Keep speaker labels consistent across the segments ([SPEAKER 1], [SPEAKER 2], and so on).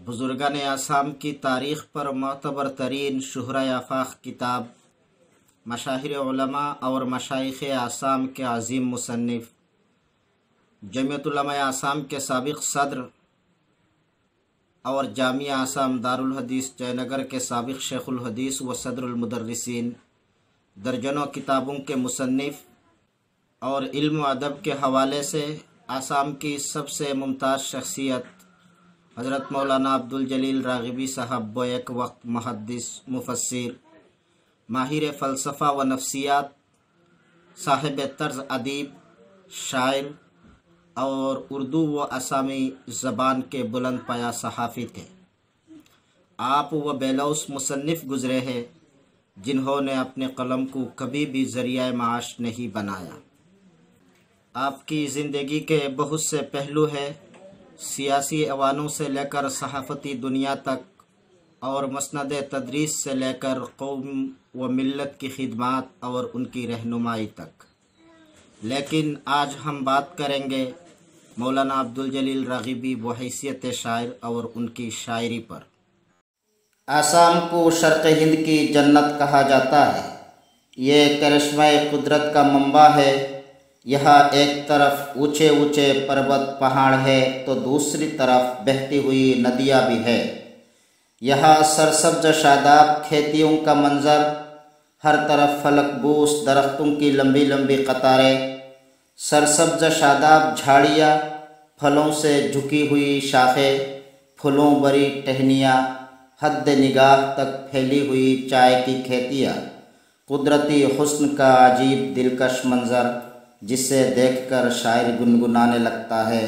[SPEAKER 1] बुजुर्गान आसाम की तारीख़ पर मोतबर तरीन शुहरा आफाक किताब मशाहिर उलमा और मशाइख़ आसाम के अज़ीम मुसन्निफ़ जमियत उलमा आसाम के साबिक़ सदर और जामिया आसाम दारुल हदीस जयनगर के साबिक़ शेखुल हदीस व सदरुल मुदर्रिसीन दर्जनों किताबों के मुसन्निफ़ और इल्म व अदब के हवाले से आसाम की सबसे मुमताज़ शख्सियत हज़रत मौलाना अब्दुल जलील राग़िबी साहब वो एक वक्त मुहद्दिस, मुफस्सिर, माहिर फ़लसफ़ा व नफ्सियात, साहिब तर्ज़ अदीब, शायर और उर्दू व असामी ज़बान के बुलंद पाया सहाफ़ी थे। आप व बेलौस मुसन्निफ़ गुज़रे हैं जिन्होंने अपने कलम को कभी भी ज़रिया माश नहीं बनाया। आपकी ज़िंदगी के बहुत से पहलू हैं, सियासी अवानों से लेकर सहाफ़ती दुनिया तक और मसनद तदरीस से लेकर कौम व मिल्लत की खिदमत और उनकी रहनुमाई तक। लेकिन आज हम बात करेंगे मौलाना अब्दुल जलील राग़िबी व हैसियत शायर और उनकी शायरी पर। आसाम को शर्क़ हिंद की जन्नत कहा जाता है। ये करिश्मा कुदरत का मंबा है। यहाँ एक तरफ ऊंचे ऊंचे पर्वत पहाड़ है तो दूसरी तरफ बहती हुई नदियाँ भी है। यहाँ सरसब्ज शादाब खेतियों का मंजर, हर तरफ फलकबूस दरख्तों की लंबी लंबी कतारें, सरसब्ज शादाब झाड़ियाँ, फलों से झुकी हुई शाखें, फूलों भरी टहनियाँ, हद निगाह तक फैली हुई चाय की खेतियाँ, कुदरती हुस्न का अजीब दिलकश मंजर जिसे देखकर शायर गुनगुनाने लगता है।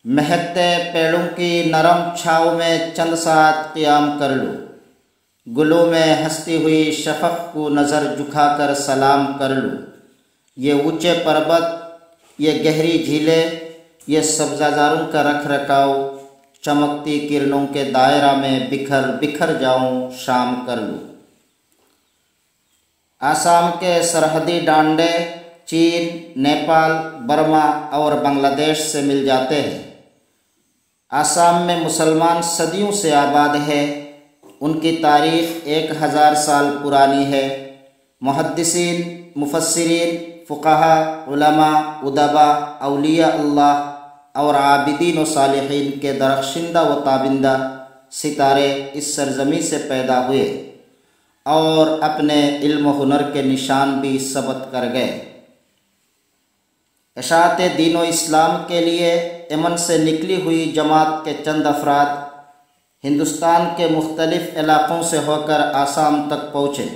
[SPEAKER 1] महकते पेड़ों की नरम छाँव में चंद साथ क़ियाम कर लूँ, गुलों में हंसती हुई शफ़क़ को नज़र झुकाकर सलाम कर लूँ। ये ऊंचे पर्वत, ये गहरी झीलें, ये सब्ज़ाज़ारों का रख रखाव, चमकती किरणों के दायरा में बिखर बिखर जाऊं, शाम कर लूँ। आसाम के सरहदी डांडे चीन, नेपाल, बर्मा और बांग्लादेश से मिल जाते हैं। आसाम में मुसलमान सदियों से आबाद है। उनकी तारीख़ 1000 साल पुरानी है। मुहद्दिसीन, मुफस्सिरीन, फ़ुक़हा, उलमा, उदबा, औलिया अल्लाह और आबिदीन व सालिहीन के दरख्शिंदा व ताबिंदा सितारे इस सरजमी से पैदा हुए और अपने इल्म हुनर के निशान भी सबत कर गए। इशाअत दीन व इस्लाम के लिए यमन से निकली हुई जमात के चंद अफराद हिंदुस्तान के मुख्तलिफ़ इलाक़ों से होकर आसाम तक पहुँचे।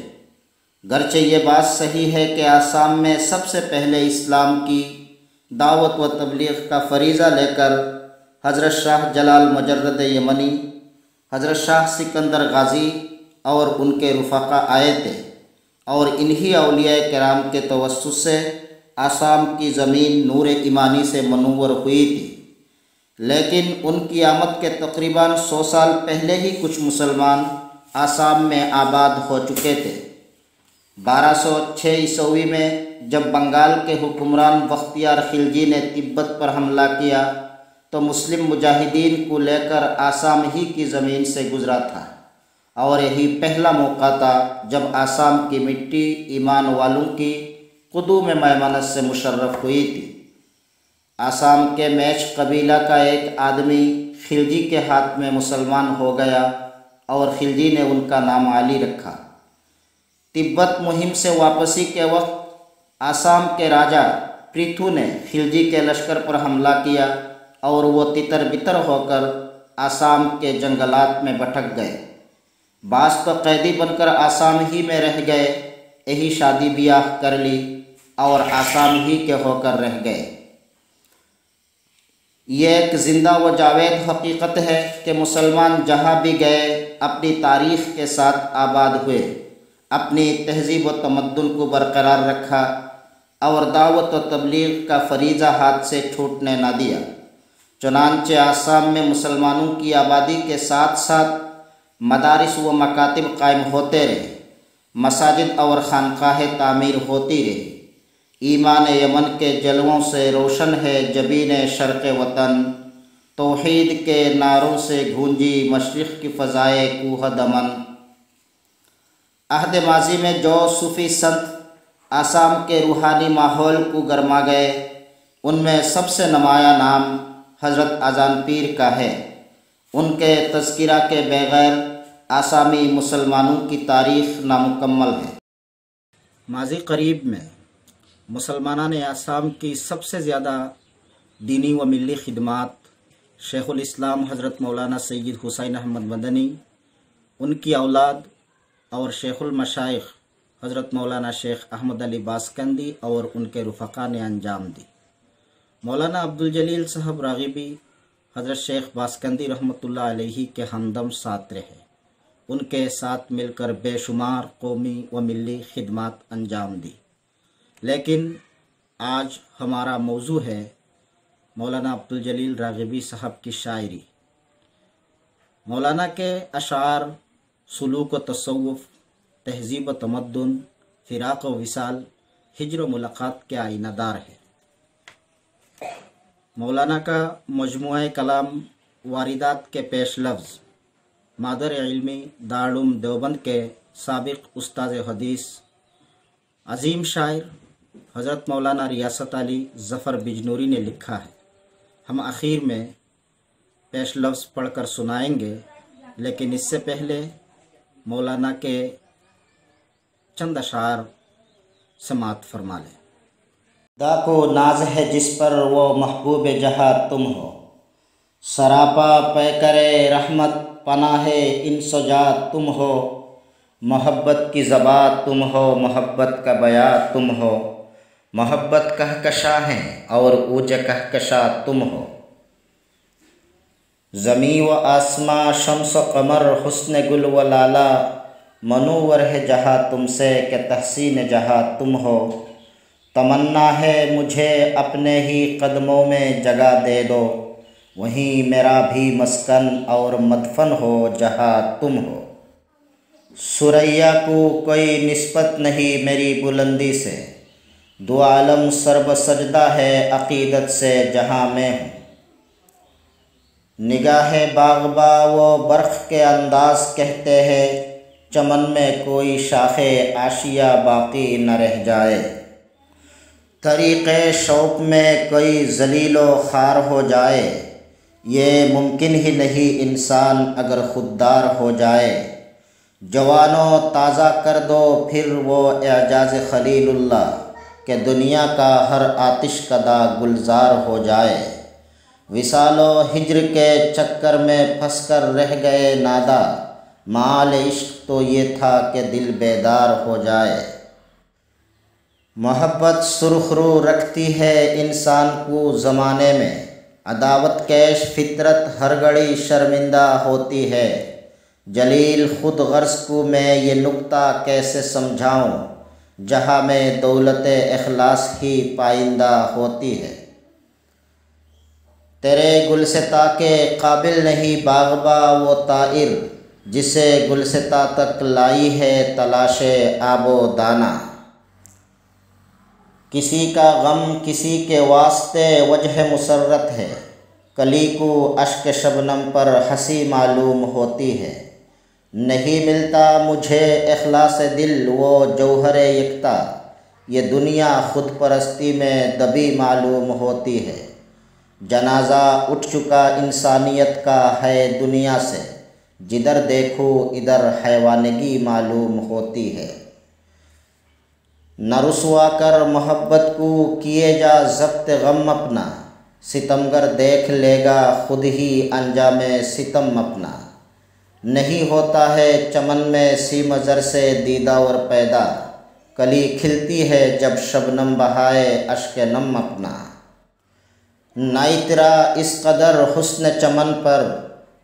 [SPEAKER 1] गरचे ये बात सही है कि आसाम में सबसे पहले इस्लाम की दावत व तबलीग का फरीज़ा लेकर हज़रत शाह जलाल मुजर्रद यमनी, हज़रत शाह सिकंदर गाज़ी और उनके रुफ़ाक़ा आए थे और इन्हीं औलिया किराम के तवस्सुत से आसाम की ज़मीन नूर ईमानी से मनव्वर हुई थी। लेकिन उनकी आमद के तकरीबन 100 साल पहले ही कुछ मुसलमान आसाम में आबाद हो चुके थे। 1206 ईस्वी में जब बंगाल के हुक्मरान बख्तियार खिलजी ने तिब्बत पर हमला किया तो मुस्लिम मुजाहिदीन को लेकर आसाम ही की ज़मीन से गुजरा था और यही पहला मौका था जब आसाम की मिट्टी ईमान वालों की कुदूम मैमनत से मुशर्रफ हुई थी। आसाम के मैच कबीला का एक आदमी खिलजी के हाथ में मुसलमान हो गया और खिलजी ने उनका नाम अली रखा। तिब्बत मुहिम से वापसी के वक्त आसाम के राजा पृथु ने खिलजी के लश्कर पर हमला किया और वो तितर बितर होकर आसाम के जंगलात में भटक गए। बास तो कैदी बनकर आसाम ही में रह गए, यही शादी ब्याह कर ली और आसाम ही के होकर रह गए। ये एक जिंदा व जावेद हकीकत है कि मुसलमान जहाँ भी गए अपनी तारीख़ के साथ आबाद हुए, अपनी तहज़ीब व तमद्दुन को बरकरार रखा और दावत व तबलीग का फरीज़ा हाथ से छूटने ना दिया। चुनांचे आसाम में मुसलमानों की आबादी के साथ साथ मदारिस व मकातिब कायम होते रहे, मसाजिद और खानकाहें तामीर होती रही। ईमान यमन के जलवों से रोशन है जबीन शर्क़ वतन, तौहीद के नारों से गूंजी मशरिक़ की फ़ज़ाए कूह दमन। अहद माजी में जो सूफ़ी संत आसाम के रूहानी माहौल को गरमा गए, उनमें सबसे नुमाया नाम हज़रत आज़ान पीर का है। उनके तज़किरा के बगैर आसामी मुसलमानों की तारीख़ नामुकम्मल है। माजी करीब में मुसलमाना ने आसाम की सबसे ज़्यादा दीनी व मिली खिदमात शेखुल इस्लाम हज़रत मौलाना सैयद हुसैन अहमद मदनी, उनकी औलाद और शेखुल मशाइख हज़रत मौलाना शेख अहमद अली बासकंदी और उनके रुफ़क़ा ने अंजाम दी। मौलाना अब्दुल जलील साहब राग़िबी हज़रत शेख बासकंदी रहमतुल्लाह अलैहि के हमदम साथ रहे। उनके साथ मिलकर बेशुमार कौमी व मिली खिदमात अंजाम दी। लेकिन आज हमारा मौजू है मौलाना अब्दुल जलील राग़िबी साहब की शायरी। मौलाना के अशार सुलूक व तसव्वुफ़, तहज़ीब व तमद्दुन, फ़िराक़ व विसाल, हिज्र व मुलाक़ात के आईनादार है। मौलाना का मजमुआ कलाम वारिदात के पेश लफ्ज़ मादर इल्मी दारुल देवबंद के साबिक़ उस्ताद हदीस अज़ीम शायर हज़रत मौलाना रियासत अली ज़फ़र बिजनूरी ने लिखा है। हम आखिर में पेश लफ्ज़ पढ़कर सुनाएंगे, लेकिन इससे पहले मौलाना के चंद अशार समात फरमा लें। खुदा को नाज है जिस पर वो महबूब जहाँ तुम हो, सरापा पैकरे रहमत पनाहे इन सजा तुम हो। मोहब्बत की ज़बा तुम हो, मोहब्बत का बया तुम हो, मोहब्बत कहकशा हैं और ऊँच कहकशा तुम हो। ज़मी व आसमां शम्स व कमर हुस्न गुल व लाला, मनूवर है जहाँ तुमसे के तहसीन जहाँ तुम हो। तमन्ना है मुझे अपने ही कदमों में जगह दे दो, वहीं मेरा भी मस्कन और मदफन हो जहाँ तुम हो। सुरैया को कोई निस्बत नहीं मेरी बुलंदी से, दो आलम सर्ब सजदा है अक़ीदत से जहाँ मैं हूँ। निगाहे बाग़बा वो बर्क़ के अंदाज़ कहते हैं, चमन में कोई शाखे आशिया बाकी न रह जाए। तरीक़े शौक़ में कोई ज़लीलो ख़ार हो जाए, ये मुमकिन ही नहीं इंसान अगर ख़ुददार हो जाए। जवानों ताज़ा कर दो फिर वो एजाज़ खलीलुल्लाह, के दुनिया का हर आतिश कदा गुलजार हो जाए। विसालो हिज्र के चक्कर में फंसकर रह गए नादा, माल इश्क तो ये था कि दिल बेदार हो जाए। मोहब्बत सुरखरू रखती है इंसान को ज़माने में, अदावत कैश फितरत हर घड़ी शर्मिंदा होती है। जलील खुद गर्ज को मैं ये नुक्ता कैसे समझाऊं, जहाँ में दौलत इखलास ही पाइंदा होती है। तेरे गुलसिता के काबिल नहीं बाग़बा वो ताइर, जिसे गुलसिता तक लाई है तलाशे आबो दाना। किसी का गम किसी के वास्ते वजह मुसर्रत है, कली को अश्क शबनम पर हंसी मालूम होती है। नहीं मिलता मुझे इखलास दिल वो जौहर यकता, ये दुनिया खुद परस्ती में दबी मालूम होती है। जनाजा उठ चुका इंसानियत का है दुनिया से, जिधर देखो इधर हैवानगी मालूम होती है। न रुसवा कर मोहब्बत को किए जा ज़ब्त गम अपना, सितमगर देख लेगा खुद ही अंजामे सितम अपना। नहीं होता है चमन में सीमज़र से दीदावर पैदा, कली खिलती है जब शबनम बहाए अश्क नम अपना। नाइतरा इस कदर हुस्न चमन पर,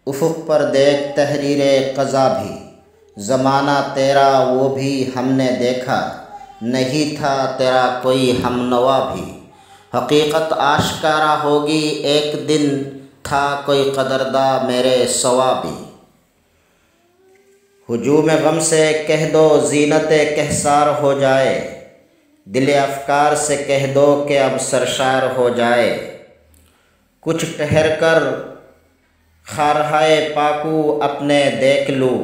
[SPEAKER 1] उफ़ुक़ पर देख तहरीरे क़ज़ा भी। ज़माना तेरा वो भी हमने देखा, नहीं था तेरा कोई हमनवा भी। हकीकत आश्कारा होगी एक दिन, था कोई कदरदा मेरे सवा भी। हुजूम गम से कह दो ज़ीनत कहसार हो जाए, दिल अफ़कार से कह दो कि अब सरशार हो जाए। कुछ ठहर कर खारहाए पाकू अपने देख लूँ,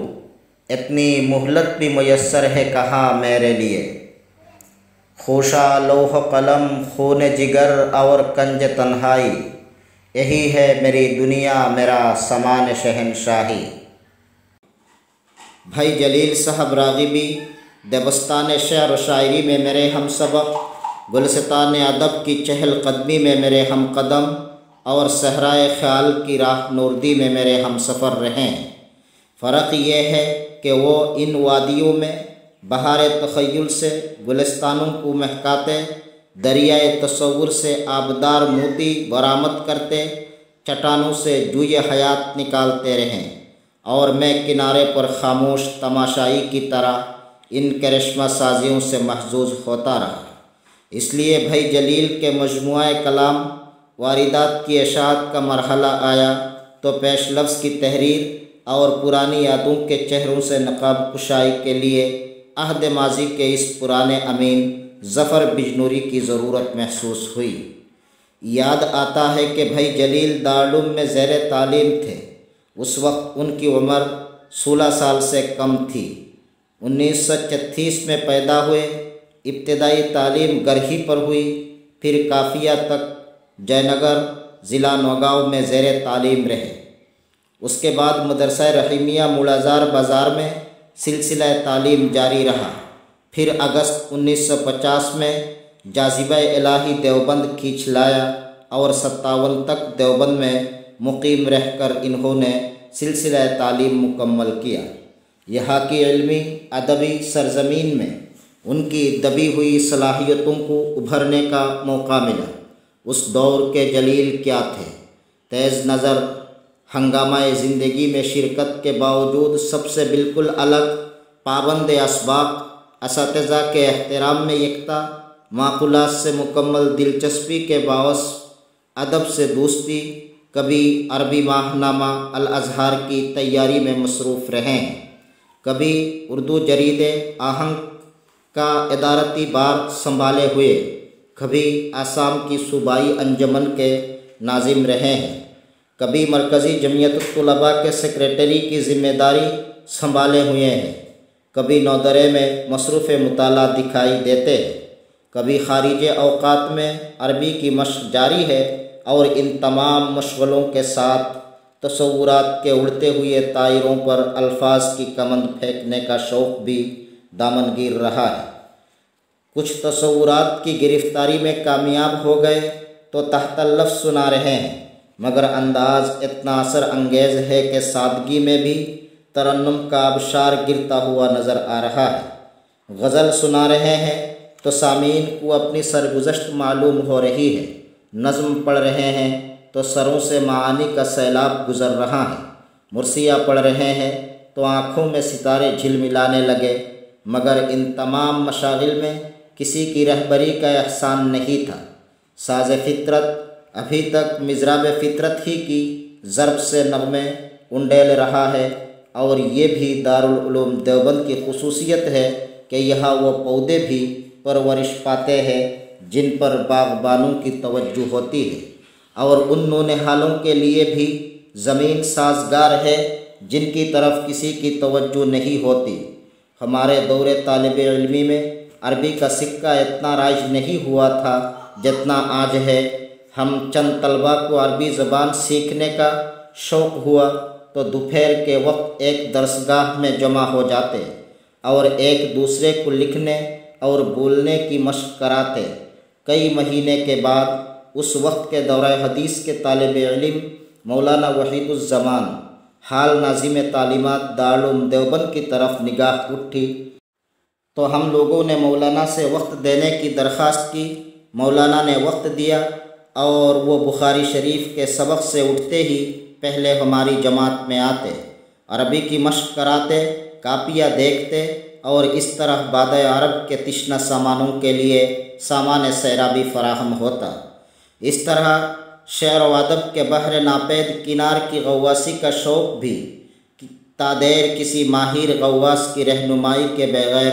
[SPEAKER 1] इतनी मोहलत भी मुयस्सर है कहाँ मेरे लिए। खोशा लौह कलम खून जिगर और कंज तन्हाई, यही है मेरी दुनिया मेरा समान शहनशाही। भाई जलील साहब राग़िबी दबस्तान शेर व शायरी में मेरे हम सबक, गुलस्तान अदब की चहल कदमी में मेरे हम कदम और सहराए ख़याल की राह नूरदी में मेरे हम सफ़र रहें। फ़र्क ये है कि वो इन वादियों में बहार तख़य्युल से गुलिस्तानों को महकाते, दरियाए तसव्वुर से आबदार मोती बरामद करते, चट्टानों से जूए हयात निकालते रहें और मैं किनारे पर खामोश तमाशाई की तरह इन करिश्मा साजियों से महजूज होता रहा। इसलिए भाई जलील के मजमुआ कलाम वारिदात की इशाअत का मरहला आया तो पेश लफ्ज़ की तहरीर और पुरानी यादों के चेहरों से नकाब कुशाई के लिए अहद माजी के इस पुराने अमीन ज़फ़र बिजनूरी की ज़रूरत महसूस हुई। याद आता है कि भाई जलील दारुल में ज़ेर तालीम थे। उस वक्त उनकी उम्र 16 साल से कम थी। 1936 में पैदा हुए। इब्तिदाई तालीम गरही पर हुई, फिर काफिया तक जयनगर ज़िला नौगांव में ज़ेर तालीम रहे। उसके बाद मदरसा रहीमिया मुलाजार बाज़ार में सिलसिला तालीम जारी रहा। फिर अगस्त 1950 में जाज़िबा इलाही देवबंद खींच लाया और 57 तक देवबंद में मुकीम रहकर इन्होंने सिलसिला तालीम मुकम्मल किया। यहाँ की इल्मी अदबी सरजमीन में उनकी दबी हुई सलाहियतों को उभरने का मौका मिला। उस दौर के जलील क्या थे? तेज़ नज़र, हंगामाए ज़िंदगी में शिरकत के बावजूद सबसे बिल्कुल अलग, पाबंद असबाक, असातिज़ा के एहतराम में यकता, माक़ूलात से मुकम्मल दिलचस्पी के बावस अदब से दोस्ती, कभी अरबी माहनामा अल अज़हार की तैयारी में मसरूफ़ रहे हैं, कभी उर्दू जरीदे आहंग का इदारती बार संभाले हुए, कभी आसाम की सूबाई अंजमन के नाजिम रहे हैं, कभी मरकज़ी जमीयत तुलबा के सेक्रेटरी की ज़िम्मेदारी संभाले हुए हैं, कभी नौदरे में मसरूफ़ मुताला दिखाई देते हैं, कभी खारिज औक़ात में अरबी की मशक़ जारी है और इन तमाम मशग़लों के साथ तसव्वुरात के उड़ते हुए तायरों पर अल्फाज की कमंद फेंकने का शौक़ भी दामनगीर रहा है। कुछ तसव्वुरात की गिरफ्तारी में कामयाब हो गए तो तहता लफ्ज़ सुना रहे हैं, मगर अंदाज़ इतना असर अंगेज़ है कि सादगी में भी तरन्नुम का आबशार गिरता हुआ नज़र आ रहा है। गज़ल सुना रहे हैं तो सामीन को अपनी सरगुज़श्त मालूम हो रही है। नज़्म पढ़ रहे हैं तो सरों से मानी का सैलाब गुज़र रहा है। मुर्सिया पढ़ रहे हैं तो आँखों में सितारे झिलमिलाने लगे, मगर इन तमाम मशागिल में किसी की रहबरी का एहसान नहीं था। साज़ फितरत अभी तक मिज़राब फितरत ही की ज़रब से नग़मे उंडेल रहा है और ये भी दारुल उलूम देवबंद की खुसूसियत है कि यहाँ वो पौधे भी परवरिश पाते हैं जिन पर बाग़बानों की तवज्जो होती है और उन नौनिहालों के लिए भी ज़मीन साजगार है जिनकी तरफ किसी की तवज्जो नहीं होती। हमारे दौरे तालिब इल्मी में अरबी का सिक्का इतना राइज नहीं हुआ था जितना आज है। हम चंद तलबा को अरबी ज़बान सीखने का शौक़ हुआ तो दोपहर के वक्त एक दरसगाह में जमा हो जाते और एक दूसरे को लिखने और बोलने की मशक़ कराते। कई महीने के बाद उस वक्त के दौरे हदीस के तालिब इल्म मौलाना वहीदुज़्ज़मान हाल नाज़िम तालीमात दारुल देवबंद की तरफ निगाह उठी तो हम लोगों ने मौलाना से वक्त देने की दरख्वास्त की। मौलाना ने वक्त दिया और वो बुखारी शरीफ के सबक से उठते ही पहले हमारी जमात में आते, अरबी की मशक़ कराते, कापिया देखते और इस तरह बादे अरब के तिश्ना सामानों के लिए सामान सैराबी फराहम होता। इस तरह शेर व अदब के बहर नापेद किनार की गव्वासी का शौक़ भी तादेर किसी माहिर गव्वास की रहनुमाई के बगैर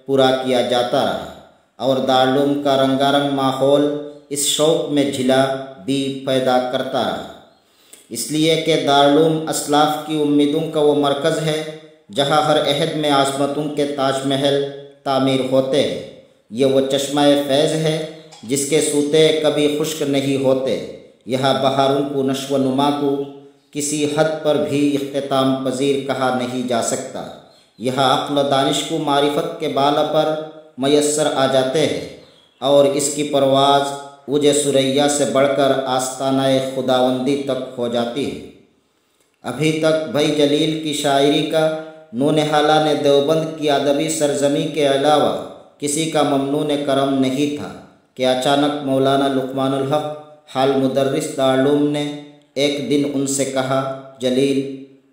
[SPEAKER 1] पूरा किया जाता रहा और दारुल का रंगारंग माहौल इस शौक़ में झिला भी पैदा करता रहा। इसलिए कि दारुल असलाफ की उम्मीदों का वो मरकज़ है जहाँ हर अहद में आज़मतों के ताजमहल तामीर होते हैं। ये वो चश्मा फैज़ है जिसके सूते कभी खुश्क नहीं होते। यहाँ बहारों को नश्व नुमा को किसी हद पर भी इख्तिताम पजीर कहा नहीं जा सकता। यहाँ अक्ल दानिश को मारिफत के बाला पर मैसर आ जाते हैं और इसकी परवाज़ उजे सुरैया से बढ़कर आस्ताना खुदावंदी तक हो जाती है। अभी तक भाई जलील की शायरी का नूनहाला ने देवबंद की अदबी सरजमी के अलावा किसी का ममनून करम नहीं था कि अचानक मौलाना लुकमानुल हक हाल मुदर्रिस दारुल ने एक दिन उनसे कहा, जलील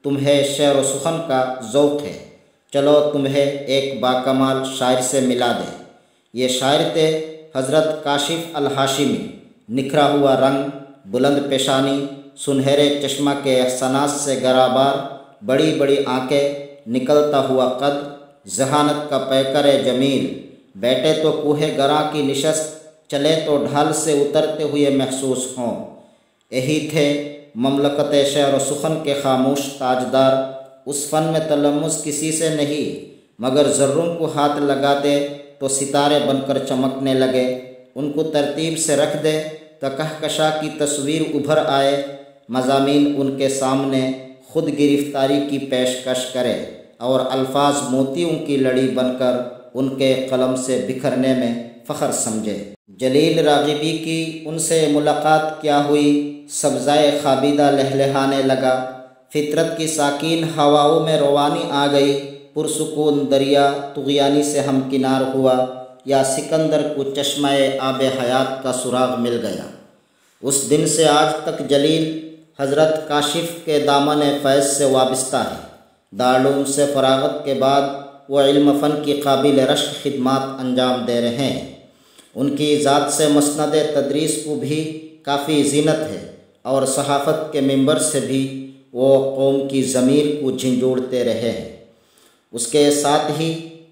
[SPEAKER 1] तुम्हें शेर व सुखन का ज़ौक़ है, चलो तुम्हें एक बाकमाल शायर से मिला दे। ये शायर थे हज़रत काशिफ अल हाशिमी। निखरा हुआ रंग, बुलंद पेशानी, सुनहरे चश्मा के एहसानात से गराबार, बड़ी बड़ी आँखें, निकलता हुआ कद, जहानत का पैकर जमील। बैठे तो कूहे गरा की निशस्त, चले तो ढाल से उतरते हुए महसूस हों। यही थे ममलकत शेर व सुखन के खामोश ताजदार। उस फ़न में तलम्मुस किसी से नहीं, मगर ज़र्रों को हाथ लगा दे तो सितारे बनकर चमकने लगे। उनको तरतीब से रख दे तो कहकशा की तस्वीर उभर आए। मज़ामीन उनके सामने खुद गिरफ्तारी की पेशकश करे और अल्फाज मोतियों की लड़ी बनकर उनके कलम से बिखरने में फ़ख्र समझे। जलील राग़िबी की उनसे मुलाकात क्या हुई, सब्ज़ाए खाबिदा लहलहाने लगा। फितरत की साकीन हवाओं में रवानी आ गई। पुरसुकून दरिया तुग़यानी से हमकिनार हुआ, या सिकंदर को चश्माए आब हयात का सुराग मिल गया। उस दिन से आज तक जलील हज़रत काशिफ के दामन फैज़ से वाबस्ता है। दारुल से फ़राग़त के बाद वो इल्म फ़न की काबिल रश्क खिदमात अंजाम दे रहे हैं। उनकी ज़ात से मसनद तदरीस को भी काफ़ी ज़ीनत है और सहाफ़त के मिंबर से भी वो कौम की ज़मीर को झंझोड़ते रहे हैं। उसके साथ ही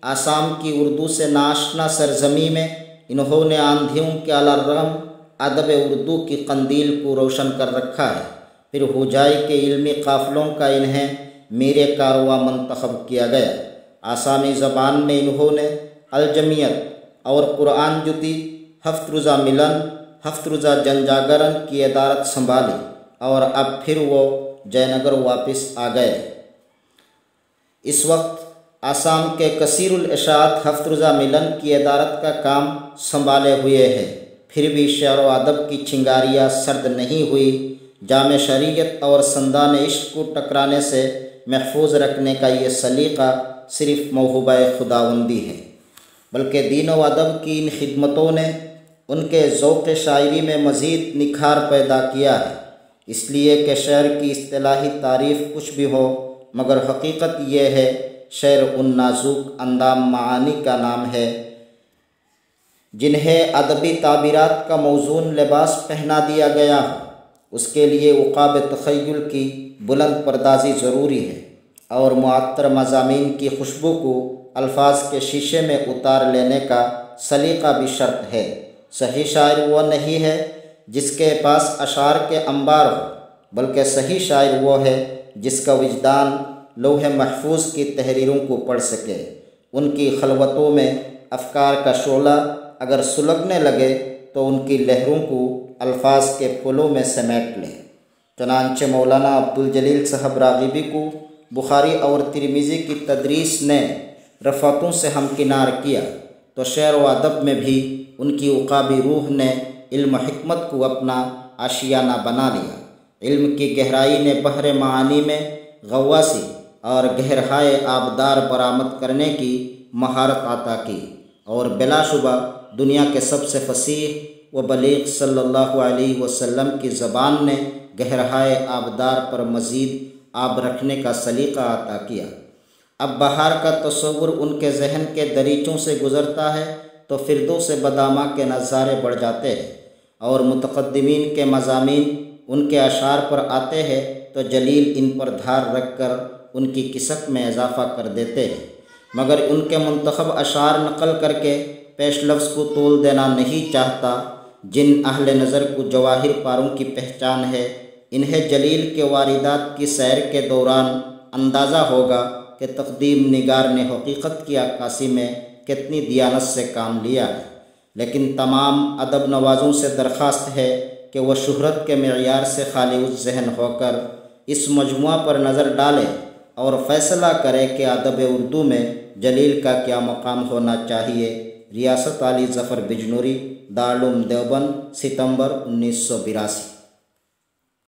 [SPEAKER 1] आसाम की उर्दू से नाशना सरजमी में इन्होंने आंधियों के अलार्म अदब उर्दू की कंदील को रोशन कर रखा है। फिर हुजाई के इल्मी काफ़िलों का इन्हें मीरे कारवा मंतखब किया गया। आसामी ज़बान में इन्होंने अलजमियत और कुरान जुदी, हफ्त रोज़ा मिलन, हफ्त रोज़ा जनजागरण की इदारत संभाली और अब फिर वो जयनगर वापस आ गए। इस वक्त आसाम के कसीरुल इशाअत हफ्त रोज़ा मिलन की इदारत का काम संभाले हुए है। फिर भी शेर व अदब की चिंगारियाँ सर्द नहीं हुई। जामे शरीयत और संदान इश्क को टकराने से महफूज रखने का ये सलीक़ा सिर्फ मौहूबा खुदावंदी है, बल्कि दीन व अदब की इन खिदमतों ने उनके ज़ौक़ शायरी में मज़ीद निखार पैदा किया है। इसलिए कि शेर की इस्तिलाही तारीफ़ कुछ भी हो, मगर हकीकत यह है शेर उन नाजुक अंदाम मानी का नाम है जिन्हें अदबी ताबीरात का मौजून लिबास पहना दिया गया हो। उसके लिए उक़ाब तख़य्युल की बुलंद पर्दाजी ज़रूरी है और मुअत्तर मज़ामीन की खुशबू को अल्फाज के शीशे में उतार लेने का सलीक़ा भी शर्त है। सही शायर वो नहीं है जिसके पास अशार के अंबार हो, बल्कि सही शायर वो है जिसका विजदान लौह महफूज की तहरीरों को पढ़ सके। उनकी खलवतों में अफकार का शोला अगर सुलगने लगे तो उनकी लहरों को अल्फाज के फूलों में समेट ले। चनांचे मौलाना अब्दुल जलील साहब राग़िबी को बुखारी और तिरमिज़ी की तदरीस ने रफ़ातों से हमकिनार किया तो शेर व अदब में भी उनकी उक़ाबी रूह ने इल्म हिकमत को अपना आशियाना बना लिया। इल्म की गहराई ने बहरे मानी में गवासी और गहराए आबदार बरामद करने की महारत अता की और बिलाशुबा दुनिया के सबसे फसीह व बलीग सल्लल्लाहु अलैहि वसल्लम की ज़बान ने गहराए आबदार पर मज़ीद आब रखने का सलीक़ा अता किया। अब बहार का तस्वुर उनके जहन के दरीचों से गुज़रता है तो फिरदौस बदामा के नज़ारे बढ़ जाते हैं और मुतक़द्दिमीन के मज़ामीन उनके अशार पर आते हैं तो जलील इन पर धार रख कर उनकी किसक में इजाफ़ा कर देते हैं, मगर उनके मुंतखब अशार नकल करके पेश लफ्ज़ को तोल देना नहीं चाहता। जिन अहले नज़र को जवाहिर पारों की पहचान है, इन्हें जलील के वारिदात की सैर के दौरान अंदाज़ा होगा कि तक़दीम निगार ने हकीकत की अक्कासी में कितनी दियानत से काम लिया है। लेकिन तमाम अदब नवाज़ों से दरख्वास्त है कि वह शोहरत के मेयार से खाली उस जहन होकर इस मजमुआ पर नज़र डालें और फ़ैसला करे कि अदब उर्दू में जलील का क्या मकाम होना चाहिए। रियासत अली ज़फ़र बिजनूरी, दारुल उलूम देवबंद, सितंबर 1982।